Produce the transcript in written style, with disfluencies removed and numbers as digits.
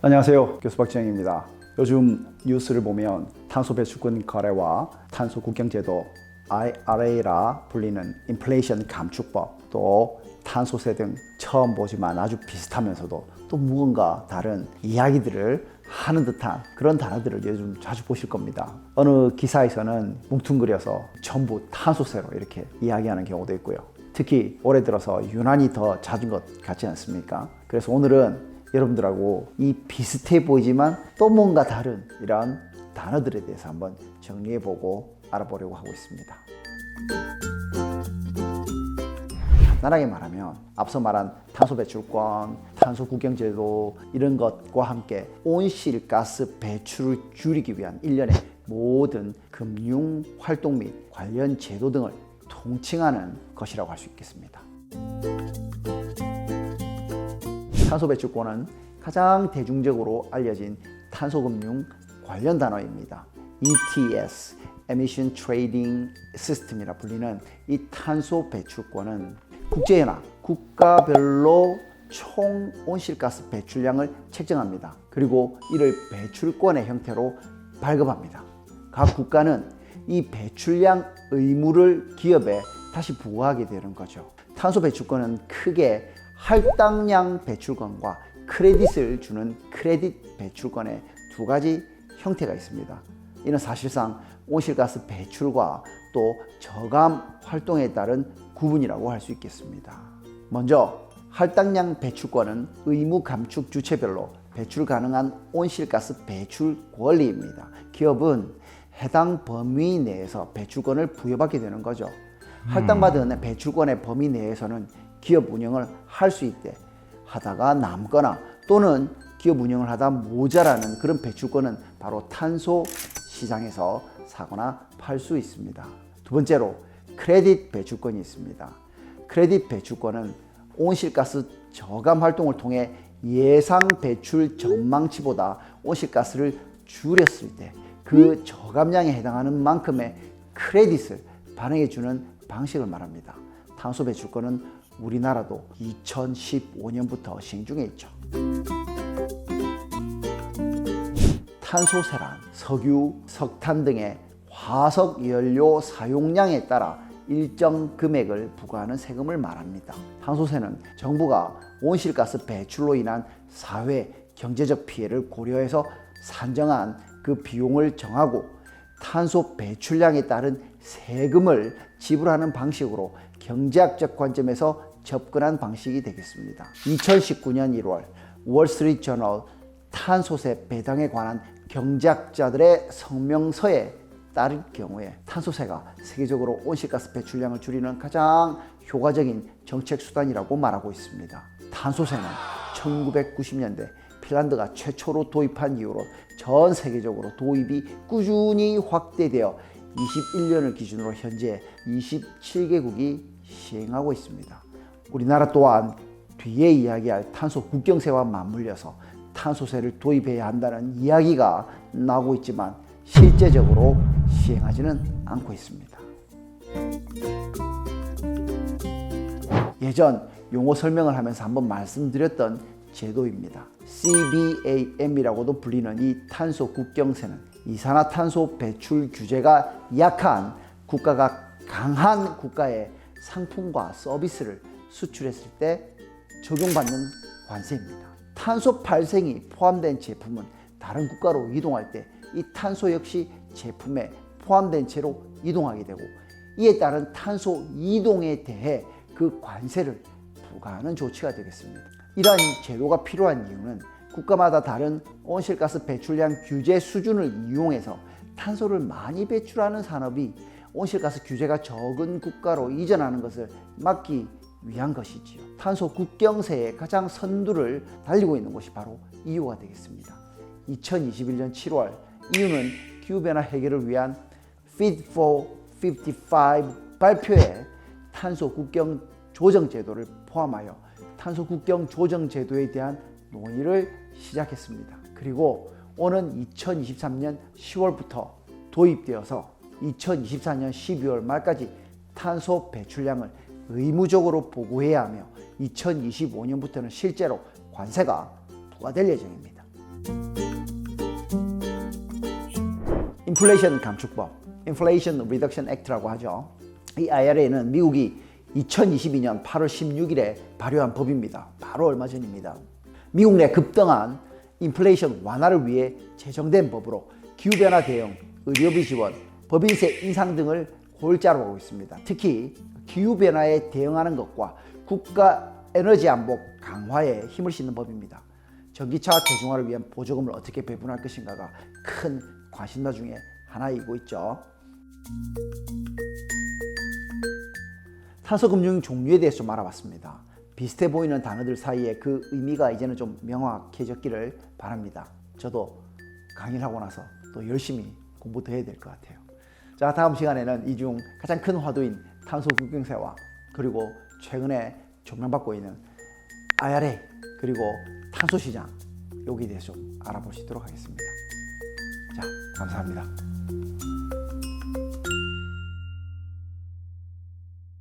안녕하세요. 교수 박지영입니다. 요즘 뉴스를 보면 탄소 배출권 거래와 탄소 국경제도 IRA라 불리는 인플레이션 감축법, 또 탄소세 등 처음 보지만 아주 비슷하면서도 또 무언가 다른 이야기들을 하는 듯한 그런 단어들을 요즘 자주 보실 겁니다. 어느 기사에서는 뭉뚱그려서 전부 탄소세로 이렇게 이야기하는 경우도 있고요. 특히 올해 들어서 유난히 더 잦은 것 같지 않습니까? 그래서 오늘은 여러분들하고 이 비슷해 보이지만 또 뭔가 다른 이런 단어들에 대해서 한번 정리해보고 알아보려고 하고 있습니다. 간단하게 말하면 앞서 말한 탄소 배출권, 탄소 국경제도 이런 것과 함께 온실가스 배출을 줄이기 위한 일련의 모든 금융 활동 및 관련 제도 등을 통칭하는 것이라고 할 수 있겠습니다. 탄소 배출권은 가장 대중적으로 알려진 탄소금융 관련 단어입니다. ETS, Emission Trading System이라 불리는 이 탄소 배출권은 국제연합, 국가별로 총 온실가스 배출량을 책정합니다. 그리고 이를 배출권의 형태로 발급합니다. 각 국가는 이 배출량 의무를 기업에 다시 부과하게 되는 거죠. 탄소 배출권은 크게 할당량 배출권과 크레딧을 주는 크레딧 배출권의 두 가지 형태가 있습니다. 이는 사실상 온실가스 배출과 또 저감 활동에 따른 구분이라고 할 수 있겠습니다. 먼저 할당량 배출권은 의무 감축 주체별로 배출 가능한 온실가스 배출 권리입니다. 기업은 해당 범위 내에서 배출권을 부여받게 되는 거죠. 할당받은 배출권의 범위 내에서는 기업 운영을 할 수 있대 하다가 남거나 또는 기업 운영을 하다 모자라는 그런 배출권은 바로 탄소 시장에서 사거나 팔 수 있습니다. 두 번째로 크레딧 배출권이 있습니다. 크레딧 배출권은 온실가스 저감 활동을 통해 예상 배출 전망치보다 온실가스를 줄였을 때 그 저감량에 해당하는 만큼의 크레딧을 반영해주는 방식을 말합니다. 탄소 배출권은 우리나라도 2015년부터 시행 중에 있죠. 탄소세란 석유, 석탄 등의 화석 연료 사용량에 따라 일정 금액을 부과하는 세금을 말합니다. 탄소세는 정부가 온실가스 배출로 인한 사회 경제적 피해를 고려해서 산정한 그 비용을 정하고 탄소 배출량에 따른 세금을 지불하는 방식으로 경제학적 관점에서 접근한 방식이 되겠습니다. 2019년 1월 월스트리트 저널 탄소세 배당에 관한 경제학자들의 성명서에 따를 경우에 탄소세가 세계적으로 온실가스 배출량을 줄이는 가장 효과적인 정책 수단이라고 말하고 있습니다. 탄소세는 1990년대 핀란드가 최초로 도입한 이후로 전 세계적으로 도입이 꾸준히 확대되어 21년을 기준으로 현재 27개국이 시행하고 있습니다. 우리나라 또한 뒤에 이야기할 탄소 국경세와 맞물려서 탄소세를 도입해야 한다는 이야기가 나오고 있지만 실제적으로 시행하지는 않고 있습니다. 예전 용어 설명을 하면서 한번 말씀드렸던 제도입니다. CBAM이라고도 불리는 이 탄소 국경세는 이산화탄소 배출 규제가 약한 국가가 강한 국가의 상품과 서비스를 수출했을 때 적용받는 관세입니다. 탄소 발생이 포함된 제품은 다른 국가로 이동할 때 이 탄소 역시 제품에 포함된 채로 이동하게 되고 이에 따른 탄소 이동에 대해 그 관세를 부과하는 조치가 되겠습니다. 이러한 제도가 필요한 이유는 국가마다 다른 온실가스 배출량 규제 수준을 이용해서 탄소를 많이 배출하는 산업이 온실가스 규제가 적은 국가로 이전하는 것을 막기 위한 것이지요. 탄소 국경세의 가장 선두를 달리고 있는 곳이 바로 EU가 되겠습니다. 2021년 7월 EU는 기후변화 해결을 위한 Fit for 55 발표에 탄소 국경 조정 제도를 포함하여 탄소 국경 조정 제도에 대한 논의를 시작했습니다. 그리고 오는 2023년 10월부터 도입되어서 2024년 12월 말까지 탄소 배출량을 의무적으로 보고해야 하며 2025년부터는 실제로 관세가 부과될 예정입니다. 인플레이션 감축법, Inflation Reduction Act라고 하죠. 이 IRA는 미국이 2022년 8월 16일에 발효한 법입니다. 바로 얼마 전입니다. 미국 내 급등한 인플레이션 완화를 위해 제정된 법으로 기후변화 대응, 의료비 지원, 법인세 인상 등을 골자로 하고 있습니다. 특히 기후변화에 대응하는 것과 국가 에너지 안보 강화에 힘을 싣는 법입니다. 전기차 대중화를 위한 보조금을 어떻게 배분할 것인가가 큰 관심사 중에 하나이고 있죠. 탄소금융 종류에 대해서 좀 알아봤습니다. 비슷해 보이는 단어들 사이에 그 의미가 이제는 좀 명확해졌기를 바랍니다. 저도 강의를 하고 나서 또 열심히 공부 더 해야 될 것 같아요. 자, 다음 시간에는 이 중 가장 큰 화두인 탄소 국경세와 그리고 최근에 조명받고 있는 IRA 그리고 탄소 시장 여기에 대해서 좀 알아보시도록 하겠습니다. 자, 감사합니다.